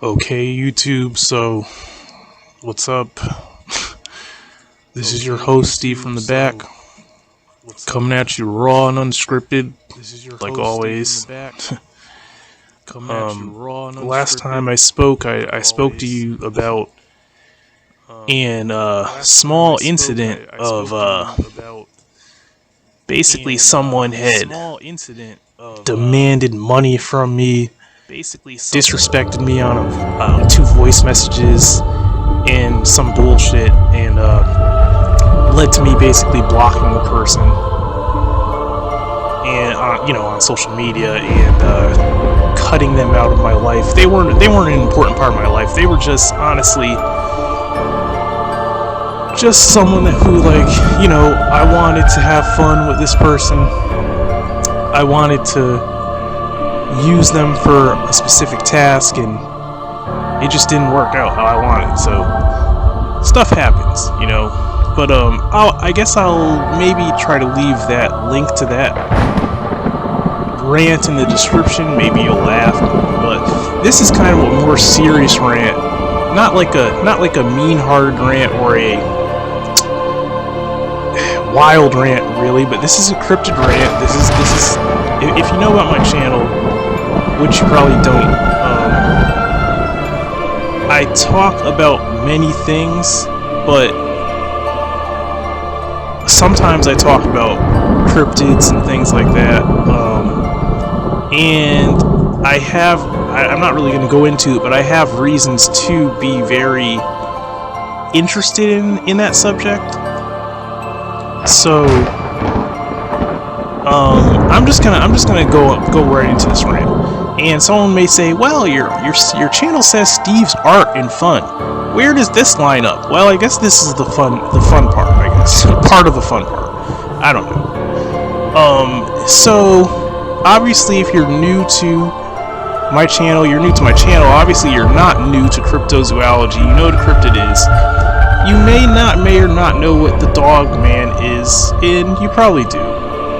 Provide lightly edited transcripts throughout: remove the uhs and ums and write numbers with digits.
Okay, YouTube, so what's up? This is your host, Steve from the back, coming at you raw and unscripted, like always. Last time I spoke, I spoke to you about an small incident of basically someone had demanded money from me, disrespected me on 2 voice messages and some bullshit, and led to me basically blocking the person and on social media and cutting them out of my life. They weren't an important part of my life. They were just honestly just someone who I wanted to have fun with this person. I wanted to use them for a specific task, and it just didn't work out how I wanted. So stuff happens, But I guess I'll maybe try to leave that link to that rant in the description. Maybe you'll laugh, but this is kind of a more serious rant, not like a mean-hearted rant or a wild rant, really. But this is a cryptid rant. This is if you know about my channel, which you probably don't. I talk about many things, but sometimes I talk about cryptids and things like that. And I'm not really going to go into it, but I have reasons to be very interested in that subject. So I'm just gonna go right into this rant. And someone may say, well, your channel says Steve's art and fun. Where does this line up? Well, I guess this is the fun part, I guess. Part of the fun part. I don't know. So, obviously, if you're new to my channel, you're new to my channel. Obviously, you're not new to cryptozoology. You know what a cryptid is. You may or not know what the Dogman is, and you probably do.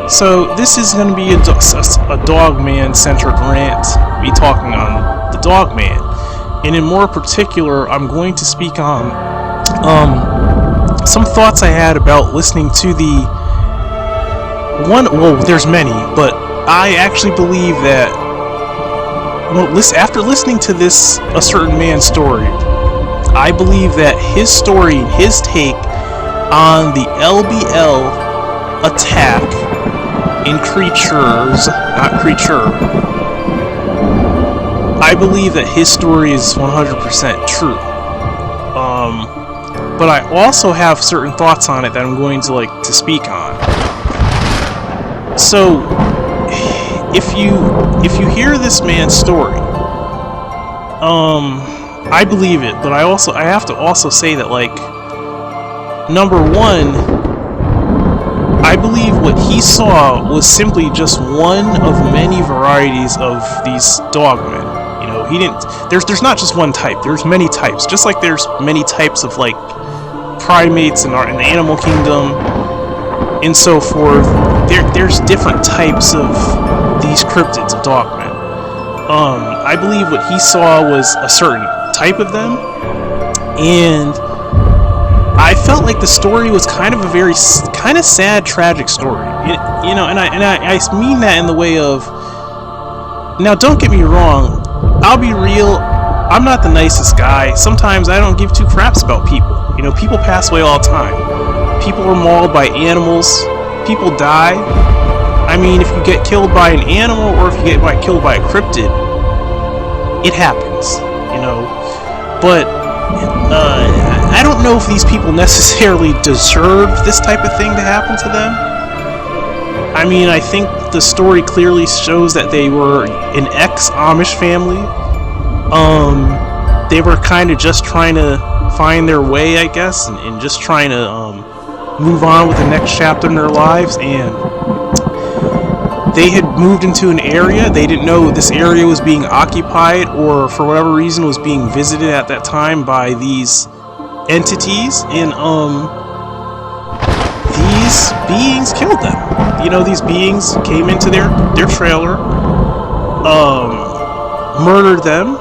So this is going to be a Dogman-centered rant, me talking on the Dogman. And in more particular, I'm going to speak on some thoughts I had about listening to there's many, but I actually believe that after listening to a certain man's story, I believe that his story, his take on the LBL attack in creatures, not creature, I believe that his story is 100% true. But I also have certain thoughts on it that I'm going to speak on. So, if you hear this man's story, I believe it, but I have to also say that, number one, I believe what he saw was simply just one of many varieties of these dogmen. There's not just one type, there's many types, just like there's many types of primates in the animal kingdom and so forth. There's different types of these cryptids of dogmen. I believe what he saw was a certain type of them, and I felt like the story was kind of a very sad, tragic story. And I mean that in the way of, now don't get me wrong, I'll be real, I'm not the nicest guy. Sometimes I don't give two craps about people. People pass away all the time. People are mauled by animals. People die. I mean, if you get killed by an animal or if you get killed by a cryptid, it happens, But I don't know if these people necessarily deserve this type of thing to happen to them. I mean, I think the story clearly shows that they were an ex-Amish family. They were kind of just trying to find their way, I guess, and just trying to move on with the next chapter in their lives, and they had moved into an area. They didn't know this area was being occupied, or for whatever reason was being visited at that time by these entities, and these beings killed them. These beings came into their trailer, murdered them,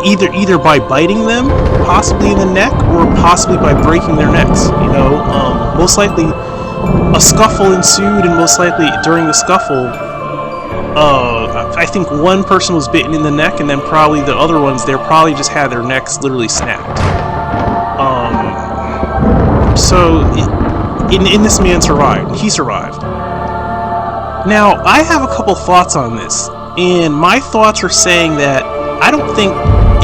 either by biting them, possibly in the neck, or possibly by breaking their necks. You know, most likely a scuffle ensued, and most likely during the scuffle, I think one person was bitten in the neck, and then probably the other ones, they probably just had their necks literally snapped. So this man survived. He survived. Now, I have a couple thoughts on this, and my thoughts are saying that I don't think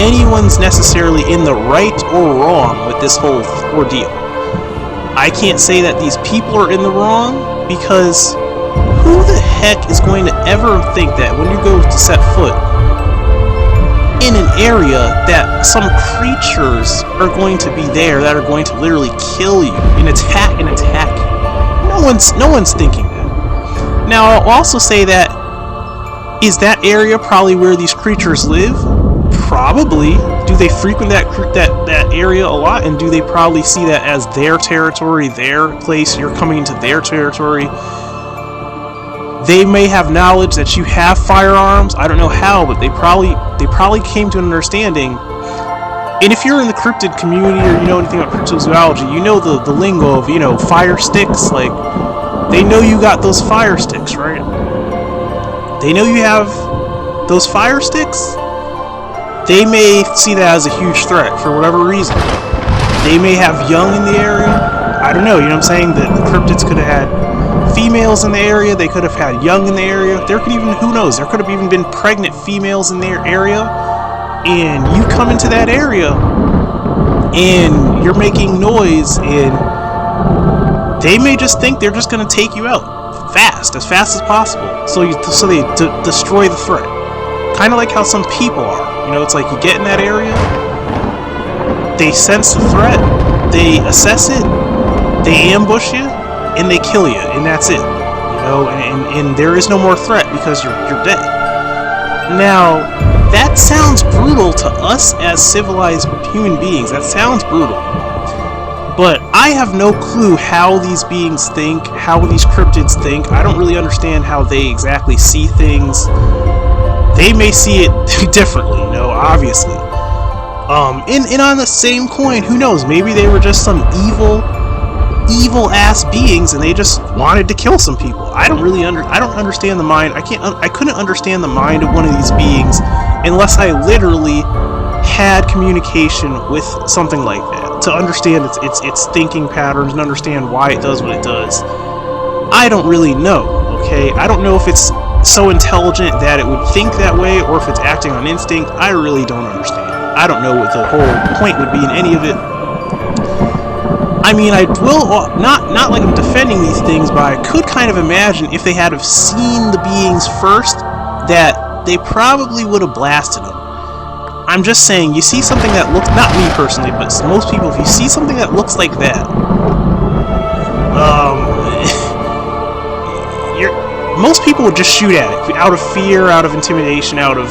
anyone's necessarily in the right or wrong with this whole ordeal. I can't say that these people are in the wrong, because who the heck is going to ever think that when you go to set foot in an area that some creatures are going to be there that are going to literally kill you and attack? No one's thinking that. Now, I'll also say that, is that area probably where these creatures live? Probably. Do they frequent that area a lot, and do they probably see that as their territory, their place? You're coming into their territory. They may have knowledge that you have firearms. I don't know how, but they probably came to an understanding. And if you're in the cryptid community, or you know anything about cryptozoology, you know the lingo of, you know, fire sticks. Like, they know you got those fire sticks, right? They know you have those fire sticks. They may see that as a huge threat for whatever reason. They may have young in the area. I don't know, you know what I'm saying? The cryptids could have had females in the area. They could have had young in the area. There could even, who knows, there could have even been pregnant females in their area. And you come into that area and you're making noise, and they may just think they're just going to take you out as fast as possible. So they destroy the threat. Kind of like how some people are. You know, it's like you get in that area, they sense the threat, they assess it, they ambush you, and they kill you, and that's it. You know, and there is no more threat because you're dead. Now, that sounds brutal to us as civilized human beings. That sounds brutal. But I have no clue how these beings think, how these cryptids think. I don't really understand how they exactly see things. They may see it differently, you know, obviously. And on the same coin, who knows? Maybe they were just some evil ass beings, and they just wanted to kill some people. I don't understand the mind. I couldn't understand the mind of one of these beings unless I literally had communication with something like that to understand its thinking patterns and understand why it does what it does. I don't really know. Okay, I don't know if it's so intelligent that it would think that way, or if it's acting on instinct. I really don't understand. I don't know what the whole point would be in any of it. I mean, I will not like I'm defending these things, but I could kind of imagine if they had have seen the beings first, that they probably would have blasted them. I'm just saying, you see something that looks, not me personally, but most people, if you see something that looks like that, most people would just shoot at it out of fear, out of intimidation, out of,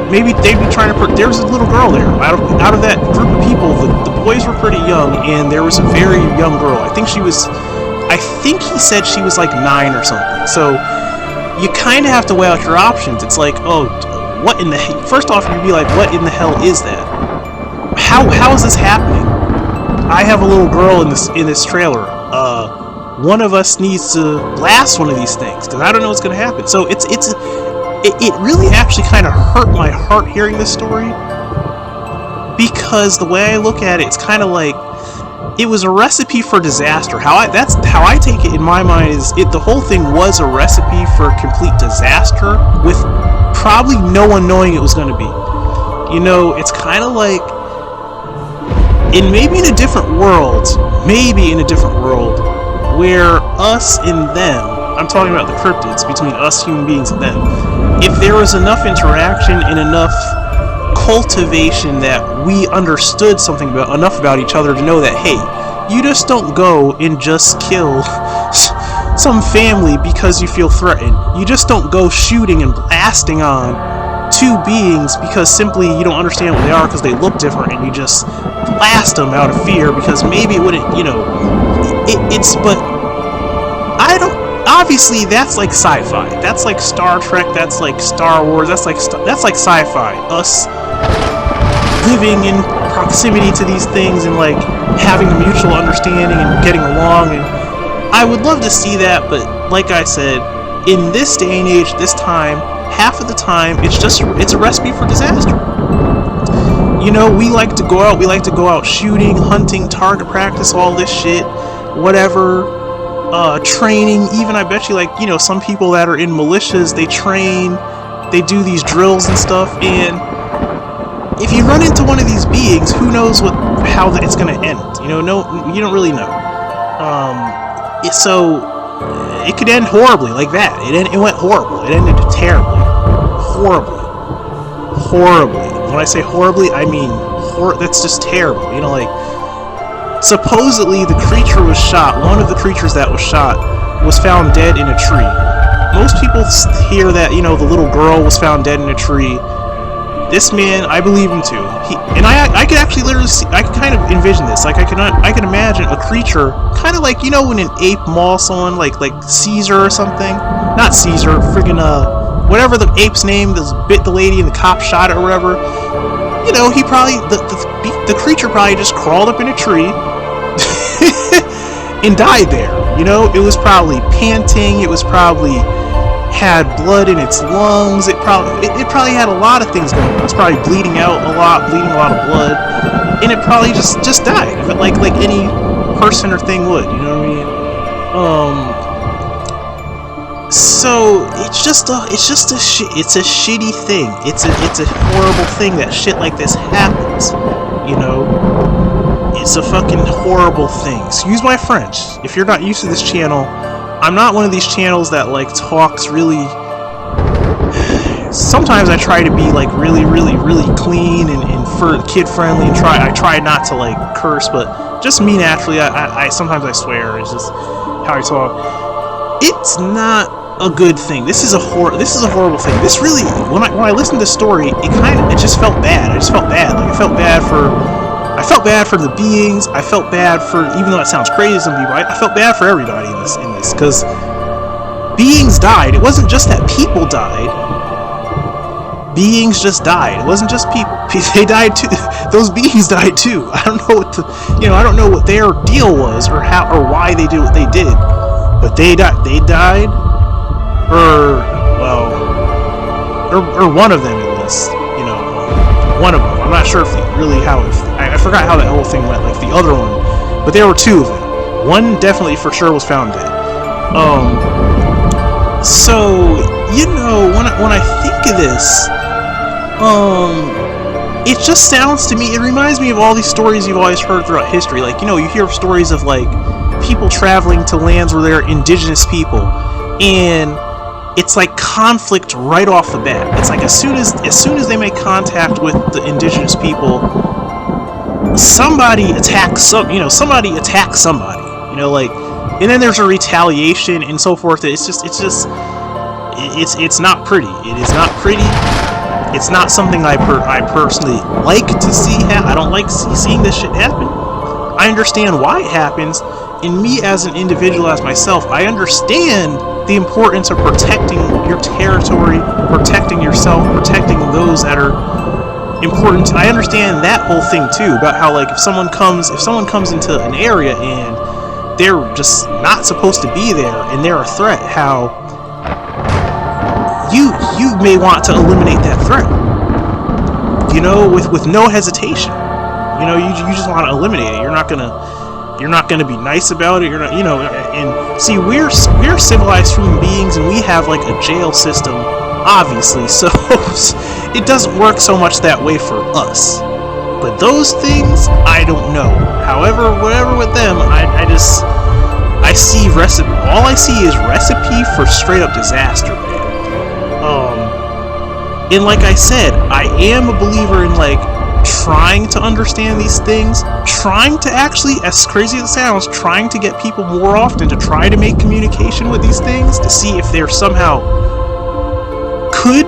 maybe they'd be trying to. There was a little girl there. Out of that group of people, the boys were pretty young, and there was a very young girl. I think he said she was like 9 or something. So you kind of have to weigh out your options. It's like, oh, what in the hell? First off, you'd be like, what in the hell is that? How is this happening? I have a little girl in this trailer. One of us needs to blast one of these things, because I don't know what's going to happen. So it really actually kind of hurt my heart hearing this story, because the way I look at it, it's kind of like it was a recipe for disaster. That's how I take it in my mind. The whole thing was a recipe for complete disaster, with probably no one knowing it was going to be. You know, it's kind of like, maybe in a different world, where us and them, I'm talking about the cryptids, between us human beings and them, if there was enough interaction and enough cultivation that we understood something enough about each other to know that, hey, you just don't go and just kill some family because you feel threatened. You just don't go shooting and blasting on two beings because simply you don't understand what they are because they look different, and you just blast them out of fear because maybe it wouldn't, you know, but I don't, obviously that's like sci-fi, that's like Star Trek, that's like Star Wars, that's like sci-fi, us living in proximity to these things and like having a mutual understanding and getting along. And I would love to see that, but like I said, in this day and age, this time, half of the time, it's a recipe for disaster. You know, we like to go out shooting, hunting, target practice, all this shit, whatever, training, even I bet you, like, you know, some people that are in militias, they train, they do these drills and stuff, and if you run into one of these beings, who knows how it's gonna end, you know, you don't really know. So it could end horribly like that. It went horrible. It ended terribly. Horribly. When I say horribly, I mean that's just terrible. You know, like, supposedly the creature was shot. One of the creatures that was shot was found dead in a tree. Most people hear that, you know, the little girl was found dead in a tree. This man, I believe him too. I could actually literally see, I could kind of envision this. Like, I can imagine a creature, kind of like, you know, when an ape mauls someone, like Caesar or something. Not Caesar, friggin' whatever the ape's name that bit the lady and the cop shot it or whatever. You know, he probably, the creature probably just crawled up in a tree and died there. You know, it was probably panting. It was probably had blood in its lungs. It probably had a lot of things going on. It was probably bleeding a lot of blood, and it probably just died. If it, like any person or thing would, you know what I mean? So it's a shitty thing. It's a horrible thing that shit like this happens. You know, it's a fucking horrible thing. Excuse my French. If you're not used to this channel, I'm not one of these channels that like talks really. Sometimes I try to be like really clean and for kid friendly and I try not to like curse, but just me naturally, I sometimes I swear. It's just how I talk. It's not a good thing. This is a horrible thing. This really, when I listened to the story, it just felt bad. I just felt bad. Like, I felt bad for the beings. I felt bad for, even though it sounds crazy to some people, I felt bad for everybody in this, because beings died. It wasn't just that people died. Beings just died. It wasn't just people. They died too. Those beings died too. I don't know I don't know what their deal was or why they did what they did. But they died. They died, or one of them at least. You know, one of them. I'm not sure I forgot how that whole thing went. Like the other one, but there were two of them. One definitely for sure was found dead. So you know, when I think of this, it just sounds to me, it reminds me of all these stories you've always heard throughout history. Like, you know, you hear stories of like people traveling to lands where they're indigenous people, and it's like conflict right off the bat. It's like as soon as they make contact with the indigenous people, somebody attacks somebody. You know, like, and then there's a retaliation and so forth. It's not pretty. It is not pretty. It's not something I personally like to see. I don't like seeing this shit happen. I understand why it happens. And me as an individual, as myself, I understand the importance of protecting your territory, protecting yourself, protecting those that are important. I understand that whole thing too, about how, like, if someone comes into an area and they're just not supposed to be there and they're a threat, how you may want to eliminate that threat, you know, with no hesitation. You know, you just want to eliminate it. You're not gonna be nice about it. You're not, you know. And see, we're civilized human beings, and we have like a jail system, obviously. So it doesn't work so much that way for us. But those things, I don't know. However, whatever with them, I see recipe. All I see is recipe for straight up disaster, man. And like I said, I am a believer in like trying to understand these things, trying to actually, as crazy as it sounds, trying to get people more often to try to make communication with these things to see if they're somehow could.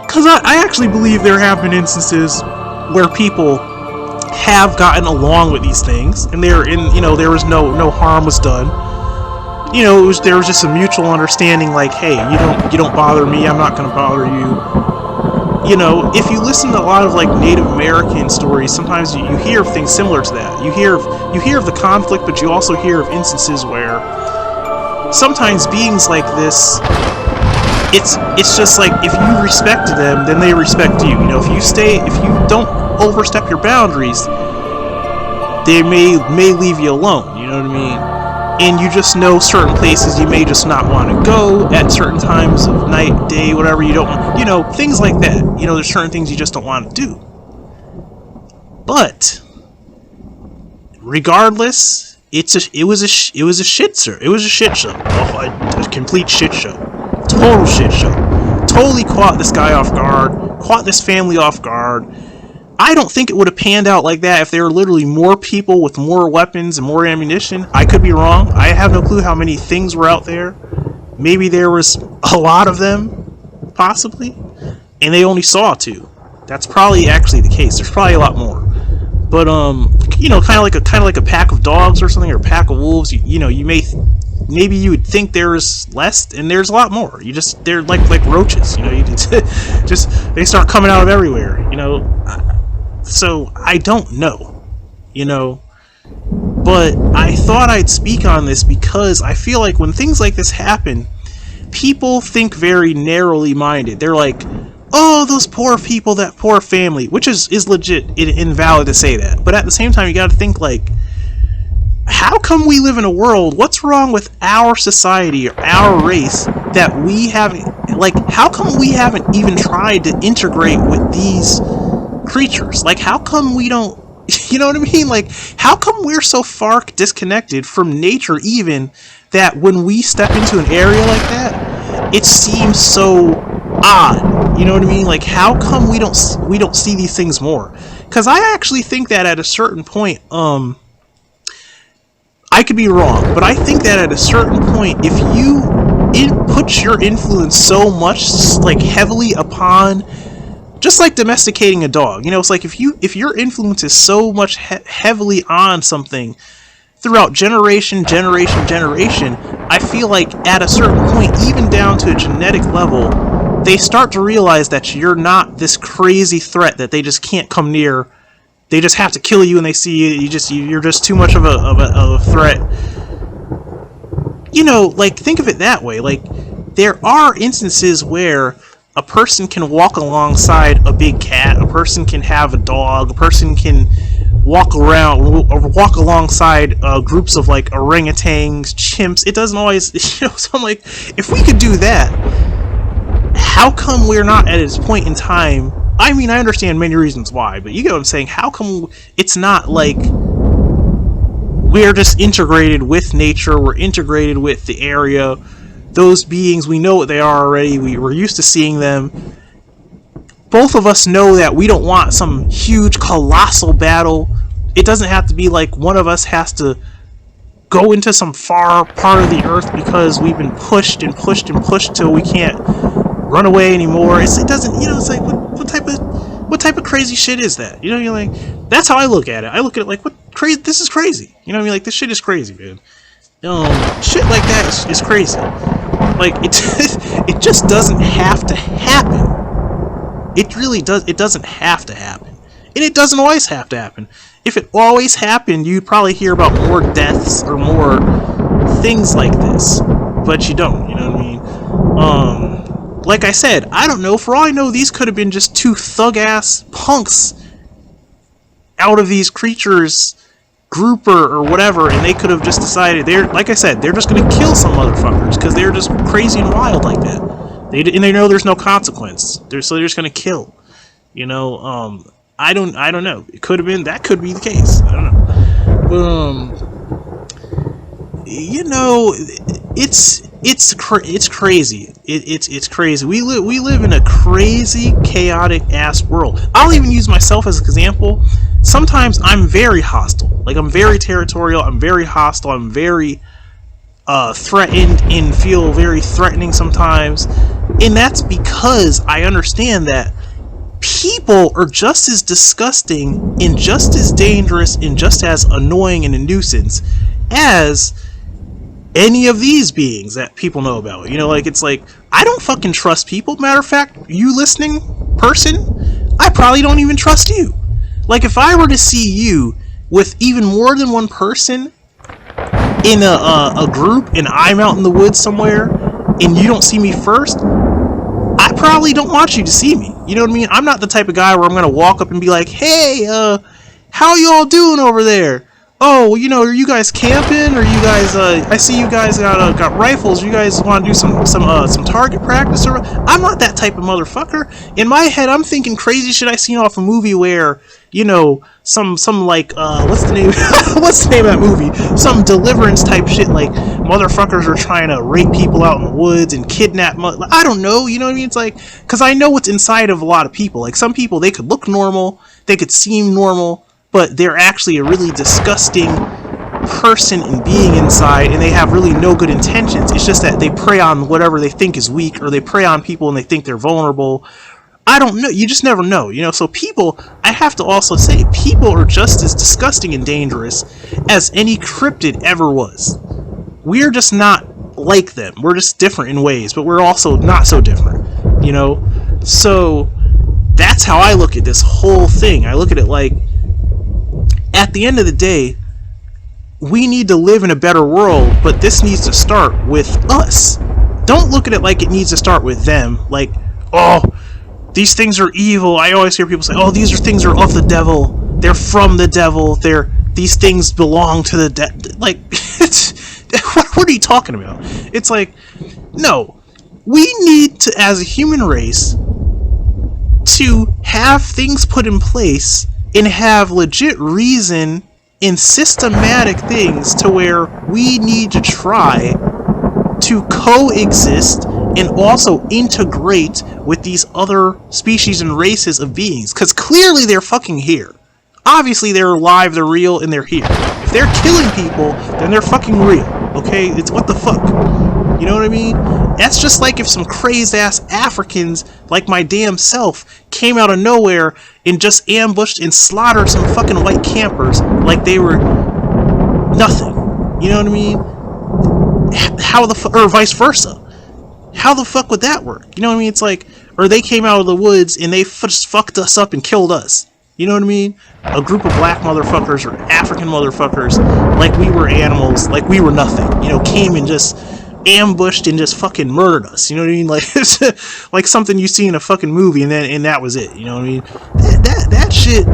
Because I actually believe there have been instances where people have gotten along with these things, and they're in, you know, there was no harm was done. You know, there was just a mutual understanding, like, hey, you don't bother me, I'm not going to bother you. You know, if you listen to a lot of like Native American stories, sometimes you hear of things similar to that. You hear of the conflict, but you also hear of instances where sometimes beings like this, it's just like if you respect them, then they respect you. You know, if you don't overstep your boundaries, they may leave you alone. You know what I mean? And you just know certain places you may just not want to go at certain times of night, day, whatever. You don't, you know, things like that. You know, there's certain things you just don't want to do. But regardless, it was a shit show. It was a shit show, a complete shit show, total shit show. Totally caught this guy off guard, caught this family off guard. I don't think it would have panned out like that if there were literally more people with more weapons and more ammunition. I could be wrong. I have no clue how many things were out there. Maybe there was a lot of them, possibly, and they only saw 2. That's probably actually the case. There's probably a lot more. But you know, kind of like a pack of dogs or something, or a pack of wolves. You know, maybe you would think there's less, and there's a lot more. They're like roaches. You know, you just they start coming out of everywhere. You know. So, I don't know, you know, but I thought I'd speak on this because I feel like when things like this happen, people think very narrowly minded. They're like, oh, those poor people, that poor family, which is legit invalid to say that. But at the same time, you gotta think, like, how come we live in a world, what's wrong with our society or our race that we haven't, like, how come we haven't even tried to integrate with these creatures? Like, how come we don't, you know what I mean? Like, how come we're so far disconnected from nature even that when we step into an area like that, it seems so odd? You know what I mean? Like, how come we don't see these things more? Because I actually think that at a certain point, I could be wrong, but I think that at a certain point, if you put your influence so much, like, heavily upon, just like domesticating a dog, you know, it's like if your influence is so much heavily on something throughout generation, I feel like at a certain point, even down to a genetic level, they start to realize that you're not this crazy threat that they just can't come near. They just have to kill you when they see you. You're just too much of a threat. You know, like, think of it that way. Like, there are instances where a person can walk alongside a big cat, a person can have a dog, a person can walk alongside groups of, like, orangutans, chimps. It doesn't always, you know, so I'm like, if we could do that, how come we're not at this point in time? I mean, I understand many reasons why, but you get what I'm saying. How come it's not like we're just integrated with nature, we're integrated with the area, those beings, we know what they are already, we're used to seeing them. Both of us know that we don't want some huge, colossal battle. It doesn't have to be like one of us has to go into some far part of the earth because we've been pushed till we can't run away anymore. It doesn't, you know, it's like, what type of crazy shit is that? You know, you're like, that's how I look at it. I look at it like, this is crazy. You know what I mean? Like, this shit is crazy, man. Shit like that is crazy. Like, it just doesn't have to happen. It really does. It doesn't have to happen. And it doesn't always have to happen. If it always happened, you'd probably hear about more deaths or more things like this. But you don't, you know what I mean? Like I said, I don't know. For all I know, these could have been just 2 thug-ass punks out of these creatures' group or whatever, and they could have just decided, like I said, they're just going to kill some motherfuckers because they're just crazy and wild like that. And they know there's no consequence. So they're just going to kill. You know, I don't know. It could have been, that could be the case. I don't know. But, you know, it's crazy. It's crazy. We live in a crazy, chaotic ass world. I'll even use myself as an example. Sometimes I'm very hostile. Like, I'm very territorial. I'm very hostile. I'm very threatened and feel very threatening sometimes. And that's because I understand that people are just as disgusting and just as dangerous and just as annoying and a nuisance as any of these beings that people know about. You know, like, it's like, I don't fucking trust people. Matter of fact, you listening person, I probably don't even trust you. Like, if I were to see you with even more than one person in a group, and I'm out in the woods somewhere, and you don't see me first, I probably don't want you to see me. You know what I mean? I'm not the type of guy where I'm gonna walk up and be like, hey, how y'all doing over there? Oh, you know, are you guys camping? Or you guys, I see you guys got rifles. You guys want to do some target practice? Or I'm not that type of motherfucker. In my head, I'm thinking crazy shit I seen off a movie where, you know, some like, what's the name? What's the name of that movie? Some Deliverance type shit, like motherfuckers are trying to rape people out in the woods and kidnap. I don't know. You know what I mean? It's like, because I know what's inside of a lot of people. Like, some people, they could look normal, they could seem normal, but they're actually a really disgusting person and being inside, and they have really no good intentions. It's just that they prey on whatever they think is weak, or they prey on people and they think they're vulnerable. I don't know. You just never know, you know? So people, I have to also say, people are just as disgusting and dangerous as any cryptid ever was. We're just not like them. We're just different in ways, but we're also not so different, you know? So that's how I look at this whole thing. I look at it like, at the end of the day, we need to live in a better world, but this needs to start with us. Don't look at it like it needs to start with them. Like, oh, these things are evil. I always hear people say, oh, these things are of the devil. They're from the devil. These things belong to the devil. Like, what are you talking about? It's like, no. We need to, as a human race, to have things put in place and have legit reason and systematic things to where we need to try to coexist and also integrate with these other species and races of beings. Because clearly they're fucking here. Obviously they're alive, they're real, and they're here. If they're killing people, then they're fucking real. Okay? It's what the fuck? You know what I mean? That's just like if some crazed ass Africans, like my damn self, came out of nowhere and just ambushed and slaughtered some fucking white campers like they were nothing. You know what I mean? How the fuck, or vice versa. How the fuck would that work? You know what I mean? It's like, or they came out of the woods and they just fucked us up and killed us. You know what I mean? A group of black motherfuckers or African motherfuckers, like we were animals, like we were nothing. You know, came and just ambushed and just fucking murdered us. You know what I mean? Like, it's like something you see in a fucking movie, and that was it. You know what I mean? That shit.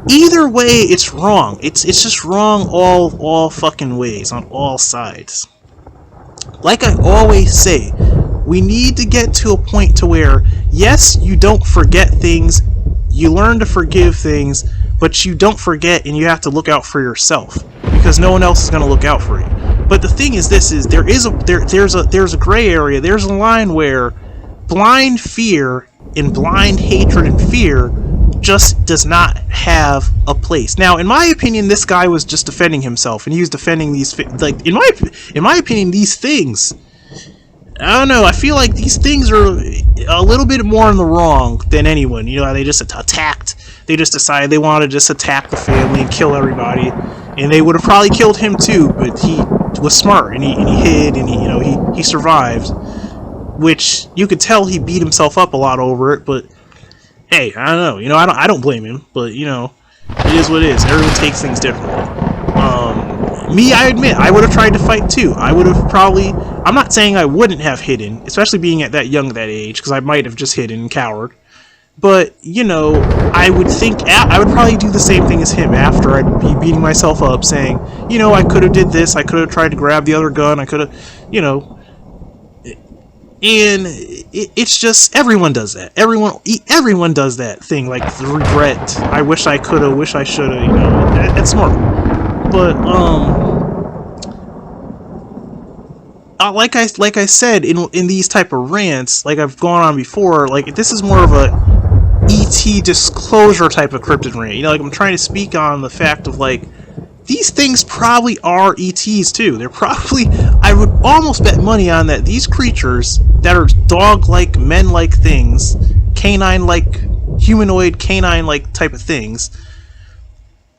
Either way, it's wrong. It's just wrong all fucking ways on all sides. Like I always say, we need to get to a point to where, yes, you don't forget things, you learn to forgive things, but you don't forget, and you have to look out for yourself, because no one else is going to look out for you. But the thing is, there's a gray area. There's a line where blind fear and blind hatred and fear just does not have a place. Now, in my opinion, this guy was just defending himself, and he was defending these, like, in my opinion, these things, I don't know, I feel like these things are a little bit more in the wrong than anyone. You know, they just they just decided they wanted to just attack the family and kill everybody, and they would have probably killed him too, but he was smart, and he hid, and he survived, which you could tell he beat himself up a lot over it. But hey, I don't know, I don't blame him, but it is what it is. Everyone takes things differently. Me, I admit, I would have tried to fight too. I would have probably, I'm not saying I wouldn't have hidden, especially being at that age, because I might have just hidden and cowered. But, I would think, I would probably do the same thing as him after. I'd be beating myself up saying, I could have did this, I could have tried to grab the other gun, I could have, and it's just, everyone does that. Everyone does that thing, like the regret, I wish I could have, wish I should have, that's normal. But, like I said, in these type of rants, like I've gone on before, like, this is more of a ET disclosure type of cryptid rant. Like, I'm trying to speak on the fact of, like, these things probably are ETs too. They're probably, I would almost bet money on that these creatures that are dog-like, men-like things, canine-like, humanoid, canine-like type of things,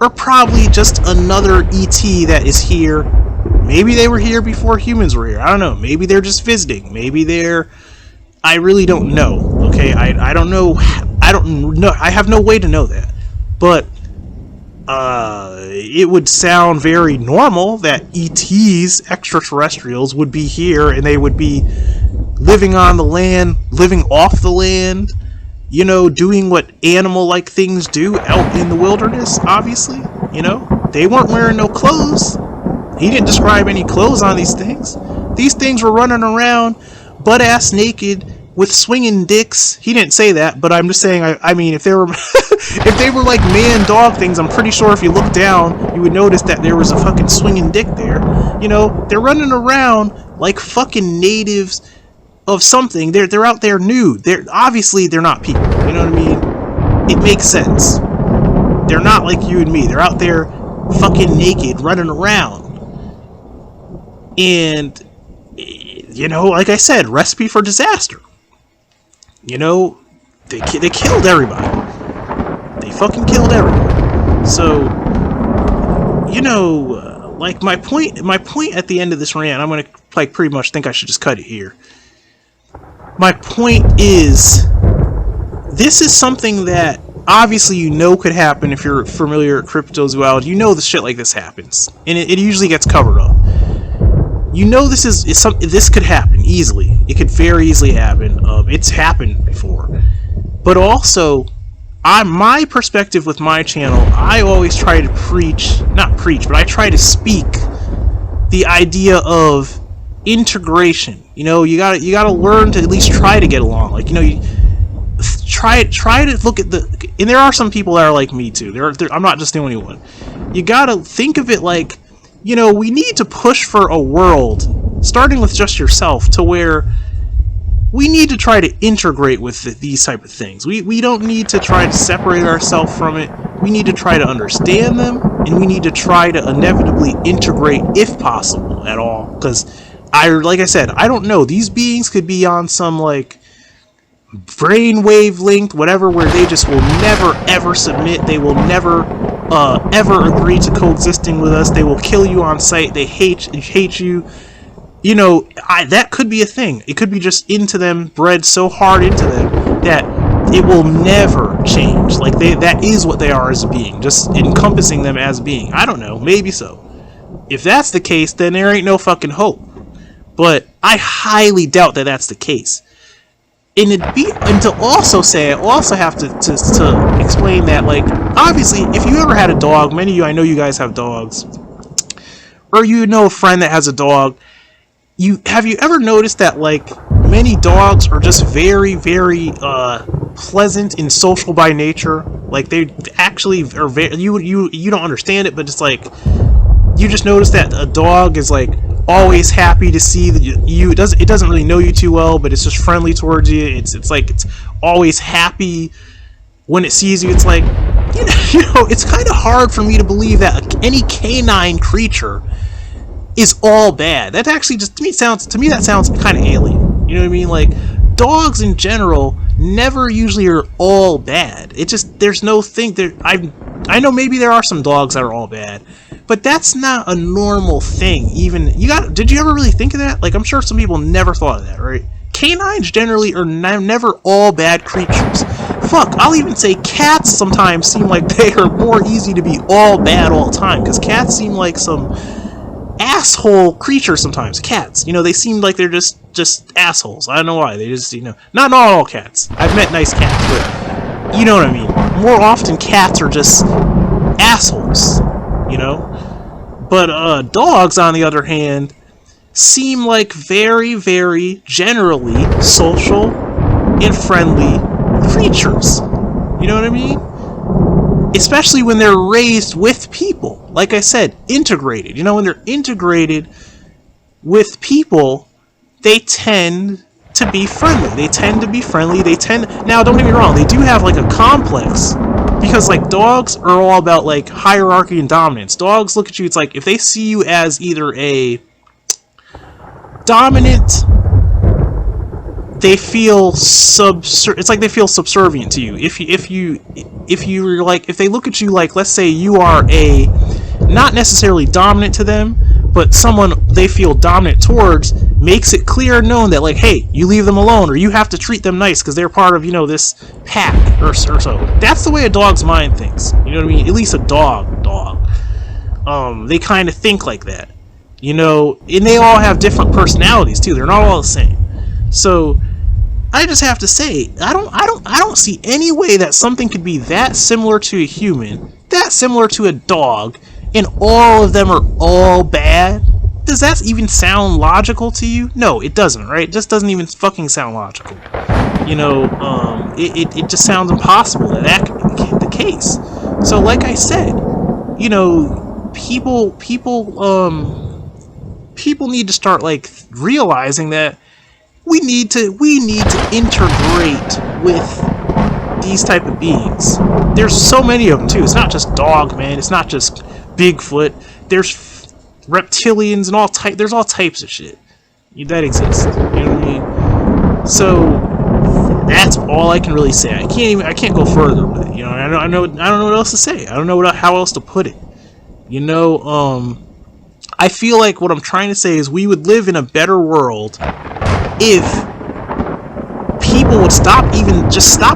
are probably just another ET that is here. Maybe they were here before humans were here. I don't know. Maybe they're just visiting. Maybe they're... I really don't know. Okay, I don't know. I don't know. I have no way to know that, but it would sound very normal that ETs, extraterrestrials, would be here and they would be living on the land, living off the land, you know, doing what animal-like things do out in the wilderness, obviously, you know? They weren't wearing no clothes. He didn't describe any clothes on these things. These things were running around butt-ass naked with swinging dicks. He didn't say that, but I'm just saying, I mean, if they were if they were like man-dog things, I'm pretty sure if you look down, you would notice that there was a fucking swinging dick there. You know, they're running around like fucking natives of something. They're out there nude. Obviously they're not people. You know what I mean? It makes sense. They're not like you and me. They're out there fucking naked, running around. And, you know, like I said, recipe for disaster. You know, they killed everybody. They fucking killed everybody. So, you know, like my point at the end of this rant, I'm gonna like pretty much think I should just cut it here. My point is, this is something that obviously you know could happen if you're familiar with cryptozoology. You know the shit like this happens, and it usually gets covered up. You know this could happen easily. It could very easily happen. It's happened before. But also, my perspective with my channel, I always try to not preach, but I try to speak the idea of integration. You know, you gotta learn to at least try to get along. Like, you know, you try to look at and there are some people that are like me too. I'm not just the only one. You gotta think of it like, you know, we need to push for a world, starting with just yourself, to where we need to try to integrate with these type of things. We don't need to try to separate ourselves from it. We need to try to understand them, and we need to try to inevitably integrate if possible at all. Because, like I said, I don't know. These beings could be on some, like, brainwave linked, whatever, where they just will never, ever submit. They will never ever agree to coexisting with us. They will kill you on sight. They hate you. You know, that could be a thing. It could be just into them, bred so hard into them that it will never change. Like, that is what they are as a being, just encompassing them as a being. I don't know, maybe so. If that's the case, then there ain't no fucking hope. But I highly doubt that that's the case. And to also say, I also have to explain that, like, obviously, if you ever had a dog, many of you, I know you guys have dogs, or you know a friend that has a dog, have you ever noticed that, like, many dogs are just very, very pleasant and social by nature? Like, they actually are very, you don't understand it, but it's like, you just notice that a dog is, like, always happy to see that you. It doesn't really know you too well, but it's just friendly towards you. It's like it's always happy when it sees you. It's like, you know, it's kind of hard for me to believe that any canine creature is all bad. That actually just to me that sounds kind of alien. You know what I mean? Like, dogs in general never usually are all bad. It just, there's no thing there. I know maybe there are some dogs that are all bad, but that's not a normal thing. Even did you ever really think of that? Like, I'm sure some people never thought of that, right? Canines generally are never all bad creatures. Fuck, I'll even say cats sometimes seem like they are more easy to be all bad all the time, because cats seem like some asshole creatures sometimes. Cats, you know, they seem like they're just assholes. I don't know why. They just, you know, not all cats. I've met nice cats, but you know what I mean. More often, cats are just assholes, you know? But dogs, on the other hand, seem like very, very generally social and friendly creatures. You know what I mean? Especially when they're raised with people. Like I said, integrated. You know, when they're integrated with people, they tend to be friendly. Now, don't get me wrong, they do have, like, a complex. Because, like, dogs are all about, like, hierarchy and dominance. Dogs look at you, it's like, if they see you as either a dominant, they feel it's like they feel subservient to you. If you're like, if they look at you like, let's say you are not necessarily dominant to them, but someone they feel dominant towards makes it clear and known that, like, hey, you leave them alone, or you have to treat them nice because they're part of, you know, this pack, or so. That's the way a dog's mind thinks. You know what I mean? At least a dog. They kind of think like that. You know, and they all have different personalities too. They're not all the same. So I just have to say, I don't see any way that something could be that similar to a human, that similar to a dog, and all of them are all bad. Does that even sound logical to you? No, it doesn't, right? It just doesn't even fucking sound logical. You know, it just sounds impossible that could be the case. So, like I said, you know, people need to start, like, realizing that we need to integrate with these type of beings. There's so many of them too. It's not just dog, man. It's not just Bigfoot. There's reptilians and all type. There's all types of shit that exist. You know what I mean? So that's all I can really say. I can't go further with it. You know, I don't know what else to say. I don't know how else to put it. You know, I feel like what I'm trying to say is we would live in a better world if people would stop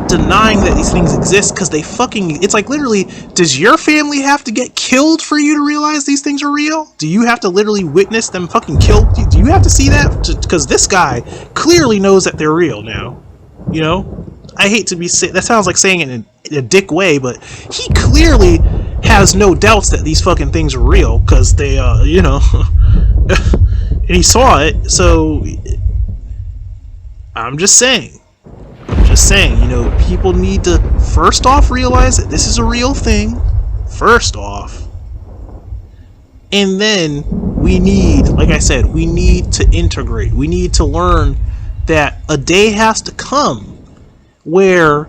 denying that these things exist, because they fucking, it's like, literally, does your family have to get killed for you to realize these things are real? Do you have to literally witness them fucking killed? Do you have to see that? Because this guy clearly knows that they're real now. You know? I hate to be that sounds like saying it in a dick way, but he clearly has no doubts that these fucking things are real, because they, you know, and he saw it. So I'm just saying, you know, people need to first off realize that this is a real thing, first off, and then we need, like I said, we need to integrate. We need to learn that a day has to come where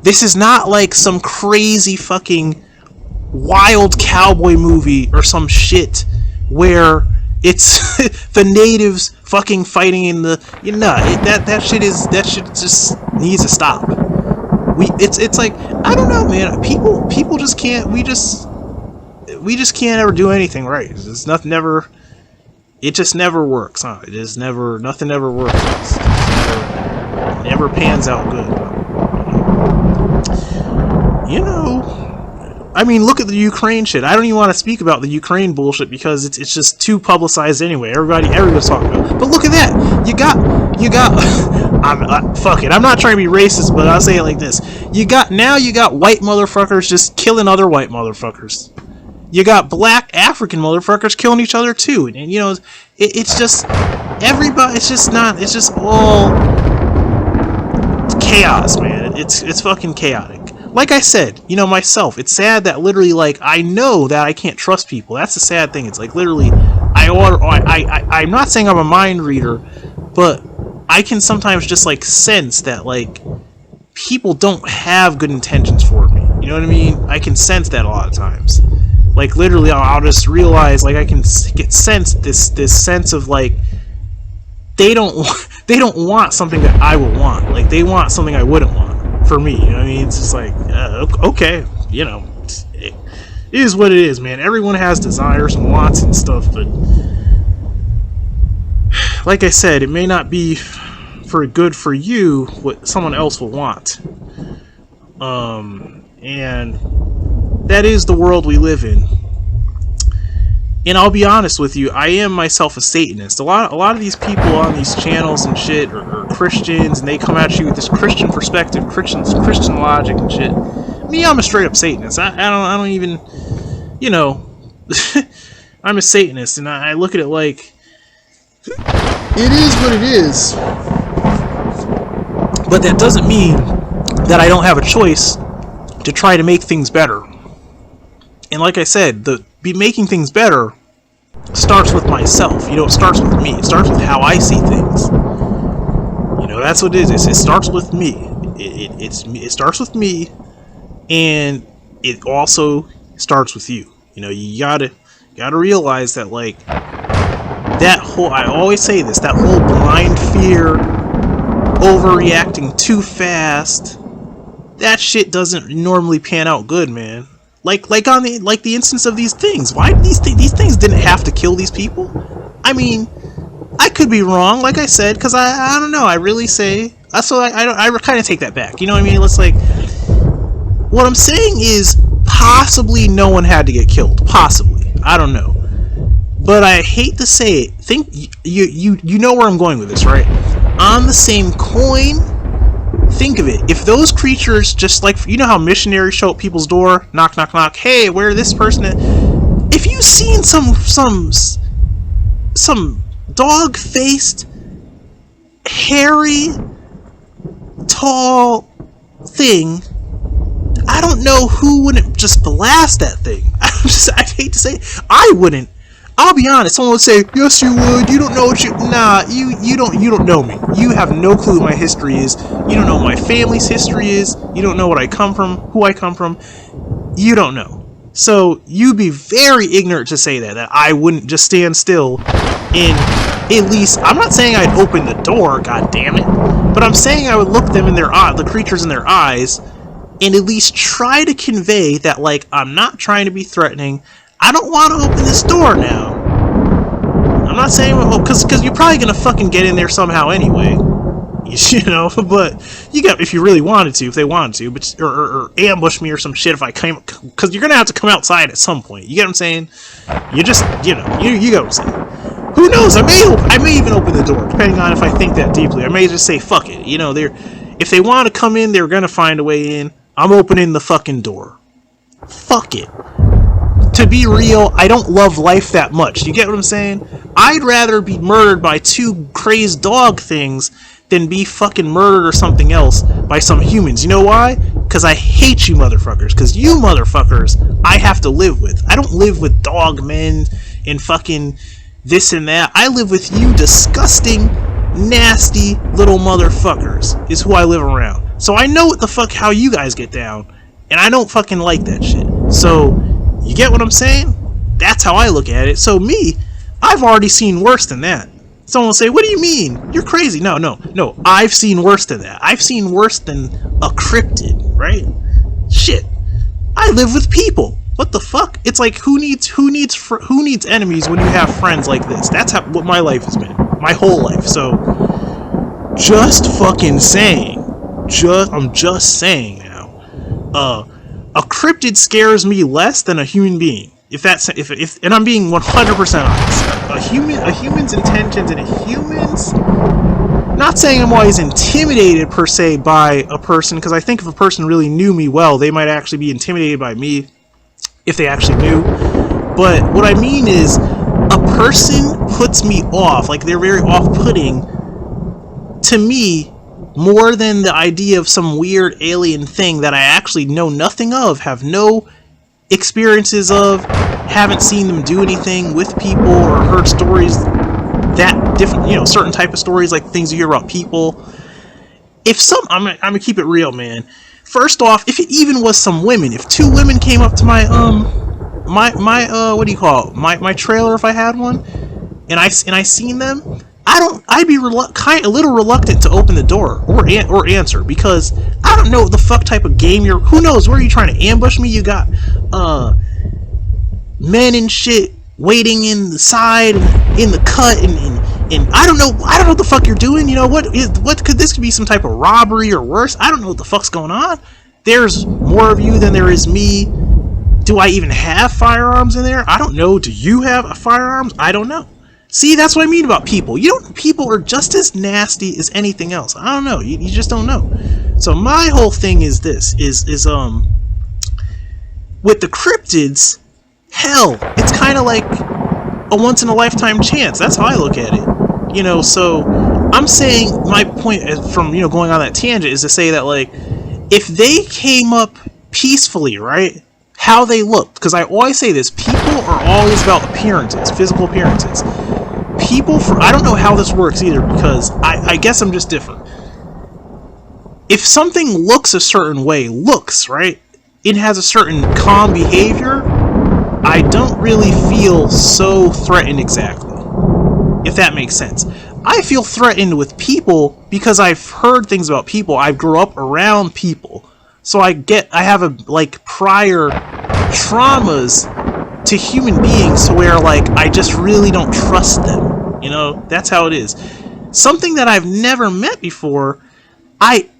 this is not like some crazy fucking wild cowboy movie or some shit where it's the natives fucking fighting in the, you know, that shit just needs to stop. It's like, I don't know, man. People just can't. We just can't ever do anything right. It's nothing ever. It just never works, huh? It is never. Nothing ever works. It never pans out good. You know. I mean, look at the Ukraine shit. I don't even want to speak about the Ukraine bullshit because it's just too publicized anyway. Everybody's talking about it. But look at that. You got. Fuck it. I'm not trying to be racist, but I'll say it like this. You got white motherfuckers just killing other white motherfuckers. You got black African motherfuckers killing each other too. And you know, it's just everybody. It's just all chaos, man. It's fucking chaotic. Like I said, you know, myself, it's sad that literally, like, I know that I can't trust people. That's the sad thing. It's like, literally, I'm not saying I'm a mind reader, but I can sometimes just, like, sense that, like, people don't have good intentions for me. You know what I mean? I can sense that a lot of times. Like, literally, I'll just realize, like, I can get this sense of, like, they don't want something that I would want. Like, they want something I wouldn't want. For me, you know what I mean? It's just like, okay, you know, it is what it is, man. Everyone has desires and wants and stuff, but like I said, it may not be good for you what someone else will want. And that is the world we live in. And I'll be honest with you, I am myself a Satanist. A lot of these people on these channels and shit are Christians, and they come at you with this Christian perspective, Christian logic and shit. Me, I'm a straight up Satanist. I don't even, you know, I'm a Satanist, and I look at it like, it is what it is. But that doesn't mean that I don't have a choice to try to make things better. And like I said, making things better starts with myself. You know, it starts with me. It starts with how I see things. You know, that's what it is. It starts with me. It starts with me, and it also starts with you. You know, you gotta realize that, like, that whole, I always say this, that whole blind fear, overreacting too fast, that shit doesn't normally pan out good, man. Like on the instance of these things. Why these things didn't have to kill these people? I mean, I could be wrong, like I said, because I don't know. I really say so. I kind of take that back. You know what I mean? Let's like, what I'm saying is possibly no one had to get killed. Possibly, I don't know. But I hate to say it. Think you know where I'm going with this, right? On the same coin, think of it. If those creatures, just like, you know how missionaries show up people's door, knock, knock, knock. Hey, where this person is? If you've seen some dog-faced, hairy, tall thing, I don't know who wouldn't just blast that thing. I hate to say it. I wouldn't. I'll be honest. Someone would say, "Yes, you would. You don't know what you." Nah, you don't know me. You have no clue what my history is. You don't know what my family's history is. You don't know what I come from, who I come from. You don't know. So you'd be very ignorant to say that I wouldn't just stand still and at least. I'm not saying I'd open the door. God damn it. But I'm saying I would look them in their eye, the creatures in their eyes, and at least try to convey that, like, I'm not trying to be threatening. I don't want to open this door now. I'm not saying, because you're probably gonna fucking get in there somehow anyway, you know. But you got, if you really wanted to, if they wanted to, but or ambush me or some shit if I came, because you're gonna have to come outside at some point. You get what I'm saying? You just, you know, you get what I'm saying. Who knows? I may even open the door, depending on if I think that deeply. I may just say fuck it. You know, if they want to come in, they're gonna find a way in. I'm opening the fucking door. Fuck it. To be real, I don't love life that much. You get what I'm saying? I'd rather be murdered by two crazed dog things than be fucking murdered or something else by some humans. You know why? Because I hate you motherfuckers. Because you motherfuckers I have to live with. I don't live with dog men and fucking this and that. I live with you disgusting, nasty little motherfuckers is who I live around. So I know what the fuck how you guys get down. And I don't fucking like that shit. So you get what I'm saying? That's how I look at it. So me, I've already seen worse than that. Someone will say, what do you mean? You're crazy. No. I've seen worse than that. I've seen worse than a cryptid, right? Shit. I live with people. What the fuck? It's like, who needs enemies when you have friends like this? That's what my life has been. My whole life. So, just fucking saying. I'm just saying now. A cryptid scares me less than a human being. And I'm being 100% honest. A human's intentions and a human's. Not saying I'm always intimidated per se by a person, because I think if a person really knew me well, they might actually be intimidated by me if they actually knew. But what I mean is, a person puts me off, like they're very off-putting to me, more than the idea of some weird alien thing that I actually know nothing of, have no experiences of, haven't seen them do anything with people or heard stories that different, you know, certain type of stories, like things you hear about people. I'm gonna keep it real, man. First off, if it even was some women, if two women came up to my what do you call it, my trailer, if I had one, and I seen them, I'd be a little reluctant to open the door or answer, because I don't know what the fuck type of game you're. Who knows? Where are you trying to ambush me? You got men and shit waiting in the side, in the cut, and I don't know what the fuck you're doing. You know what could this be, some type of robbery or worse? I don't know what the fuck's going on. There's more of you than there is me. Do I even have firearms in there? I don't know. Do you have firearms? I don't know. See, that's what I mean about people. People are just as nasty as anything else. I don't know. You just don't know. So my whole thing is this: is with the cryptids, hell, it's kind of like a once in a lifetime chance. That's how I look at it. You know, so I'm saying my point from, you know, going on that tangent is to say that, like, if they came up peacefully, right? How they looked, because I always say this: people are always about appearances, physical appearances. I don't know how this works either, because I guess I'm just different. If something looks a certain way, right? It has a certain calm behavior, I don't really feel so threatened exactly. If that makes sense. I feel threatened with people because I've heard things about people. I grew up around people. So I have a, like, prior traumas to human beings to where, like, I just really don't trust them. You know, that's how it is. Something that I've never met before,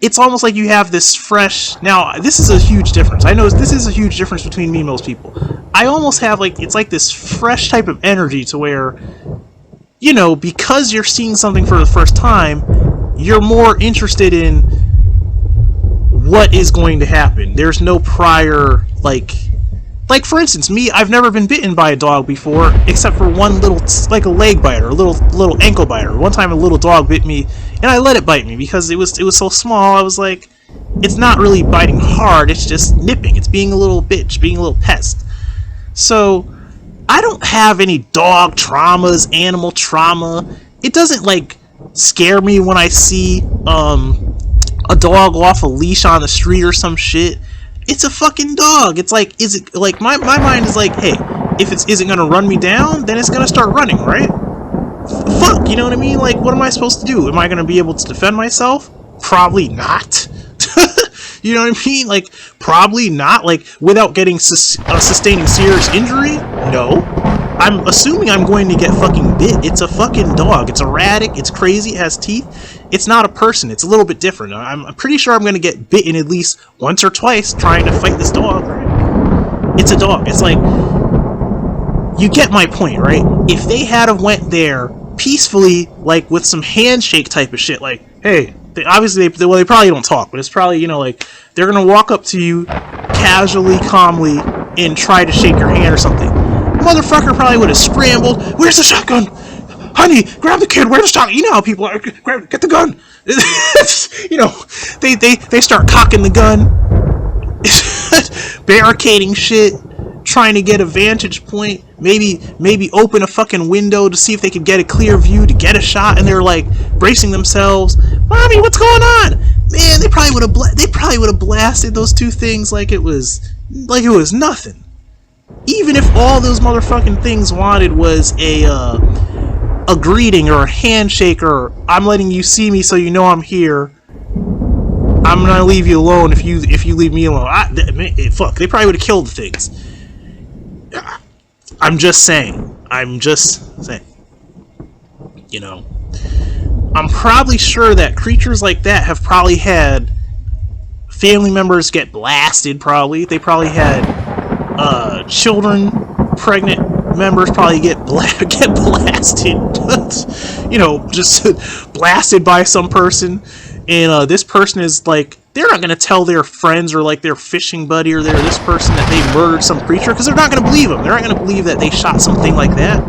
it's almost like you have this fresh... Now, this is a huge difference. I know this is a huge difference between me and most people. I almost have, like, it's like this fresh type of energy to where, you know, because you're seeing something for the first time, you're more interested in what is going to happen. There's no prior, like, for instance, me, I've never been bitten by a dog before, except for one little, like a leg biter, a little ankle biter. One time a little dog bit me, and I let it bite me because it was so small. I was like, it's not really biting hard, it's just nipping. It's being a little bitch, being a little pest. So, I don't have any dog traumas, animal trauma. It doesn't, like, scare me when I see, a dog off a leash on the street or some shit. It's a fucking dog. It's like, is it, like, my mind is like, hey, if is it gonna run me down, then it's gonna start running, right? Fuck, you know what I mean? Like, what am I supposed to do? Am I gonna be able to defend myself? Probably not. You know what I mean? Like, probably not. Like, without getting sustaining serious injury? No. I'm assuming I'm going to get fucking bit. It's a fucking dog. It's erratic. It's crazy. It has teeth. It's not a person. It's a little bit different. I'm pretty sure I'm going to get bitten at least once or twice trying to fight this dog. Right? It's a dog. It's like, you get my point, right? If they had have went there peacefully, like with some handshake type of shit, like, hey, they probably don't talk, but it's probably, you know, like, they're going to walk up to you casually, calmly, and try to shake your hand or something. Motherfucker probably would have scrambled. Where's the shotgun? Honey, grab the kid. Where's the shotgun? You know how people are. Get the gun. You know, they start cocking the gun, barricading shit, trying to get a vantage point. Maybe open a fucking window to see if they could get a clear view to get a shot, and they're like bracing themselves. Mommy, what's going on? Man, they probably would have blasted those two things like it was nothing. Even if all those motherfucking things wanted was a greeting or a handshake or I'm letting you see me so you know I'm here. I'm gonna leave you alone if you leave me alone. Fuck, they probably would have killed the things. I'm just saying. You know, I'm probably sure that creatures like that have probably had family members get blasted. They probably had children, pregnant members probably get blasted. You know, just blasted by some person, and this person is like, they're not gonna tell their friends or like their fishing buddy or this person that they murdered some creature, because they're not gonna believe them. They're not gonna believe that they shot something like that.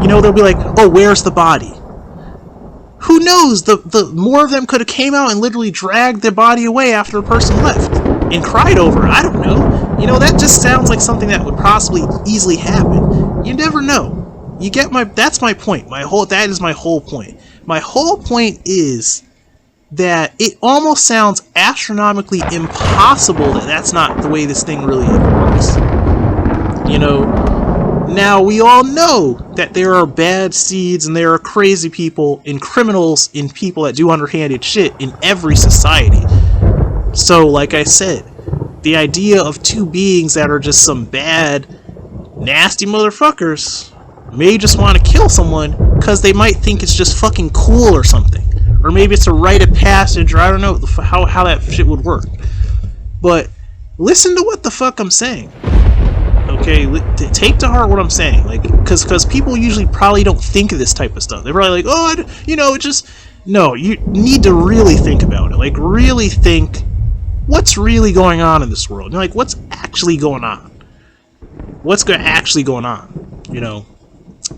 You know, they'll be like, oh, where's the body? Who knows? The more of them could have came out and literally dragged the body away after the person left and cried over it. I don't know. You know, that just sounds like something that would possibly easily happen. You never know. You get that's my point. That is my whole point. My whole point is that it almost sounds astronomically impossible that that's not the way this thing really works. You know, now we all know that there are bad seeds and there are crazy people and criminals and people that do underhanded shit in every society. So, like I said, the idea of two beings that are just some bad, nasty motherfuckers may just want to kill someone because they might think it's just fucking cool or something. Or maybe it's a rite of passage, or I don't know how that shit would work. But listen to what the fuck I'm saying. Okay, take to heart what I'm saying. Like, because people usually probably don't think of this type of stuff. They're probably like, oh, it just... No, you need to really think about it. Like, really think, what's really going on in this world? Like, what's actually going on? What's actually going on? You know?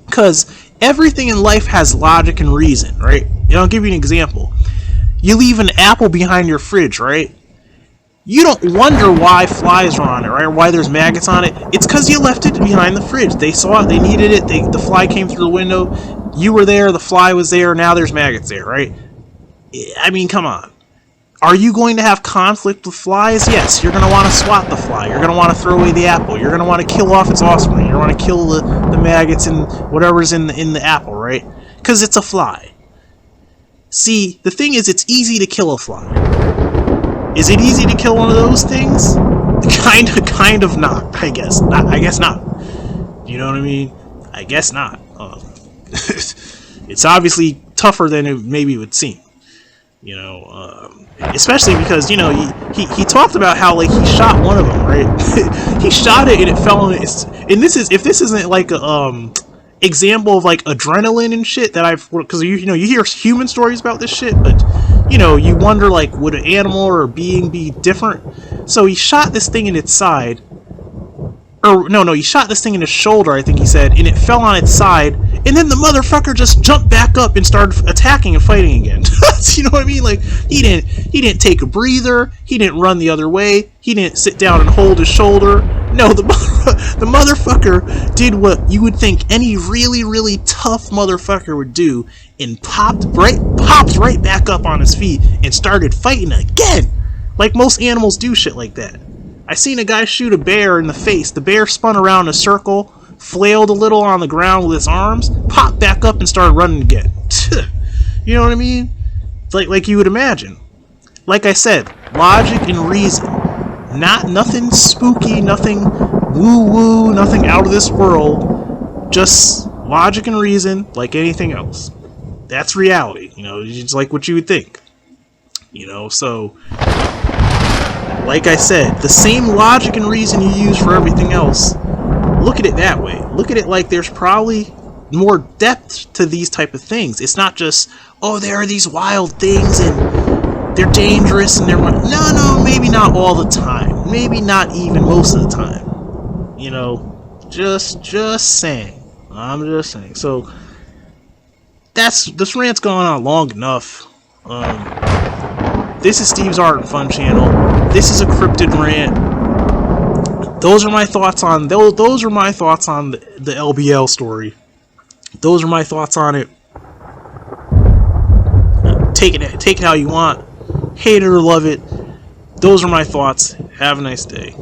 Because everything in life has logic and reason, right? And I'll give you an example. You leave an apple behind your fridge, right? You don't wonder why flies are on it, right? Or why there's maggots on it. It's because you left it behind the fridge. They saw it, they needed it, the fly came through the window, you were there, the fly was there, now there's maggots there, right? I mean, come on. Are you going to have conflict with flies? Yes, you're going to want to swat the fly. You're going to want to throw away the apple. You're going to want to kill off its offspring. You're going to want to kill the maggots and whatever's in the apple, right? Because it's a fly. See, the thing is, it's easy to kill a fly. Is it easy to kill one of those things? Kind of not. I guess not. I guess not. You know what I mean? I guess not. It's obviously tougher than it maybe would seem. You know, especially because, you know, he talked about how, like, he shot one of them, right? He shot it and it fell on it. And this is, if this isn't like a example of like adrenaline and shit that I've, because you know, you hear human stories about this shit, but you know, you wonder, like, would an animal or a being be different? So he shot this thing in its side, or no, he shot this thing in his shoulder, I think he said, and it fell on its side, and then the motherfucker just jumped back up and started attacking and fighting again. You know what I mean? Like, he didn't take a breather, he didn't run the other way, he didn't sit down and hold his shoulder. No, the motherfucker did what you would think any really, really tough motherfucker would do, and popped right back up on his feet and started fighting again. Like most animals do shit like that. I seen a guy shoot a bear in the face. The bear spun around in a circle, flailed a little on the ground with his arms, popped back up and started running again. You know what I mean? It's like you would imagine. Like I said, logic and reason. Nothing spooky, nothing woo-woo, nothing out of this world. Just logic and reason, like anything else. That's reality, you know, it's like what you would think. You know, so, like I said, the same logic and reason you use for everything else, look at it that way. Look at it like there's probably more depth to these type of things. It's not just, oh, there are these wild things and they're dangerous and they're... No, maybe not all the time. Maybe not even most of the time. You know, just saying. I'm just saying. So, this rant's gone on long enough. This is Steve's Art and Fun channel. This is a cryptid rant. Those are my thoughts on the LBL story. Those are my thoughts on it. Take it how you want. Hate it or love it. Those are my thoughts. Have a nice day.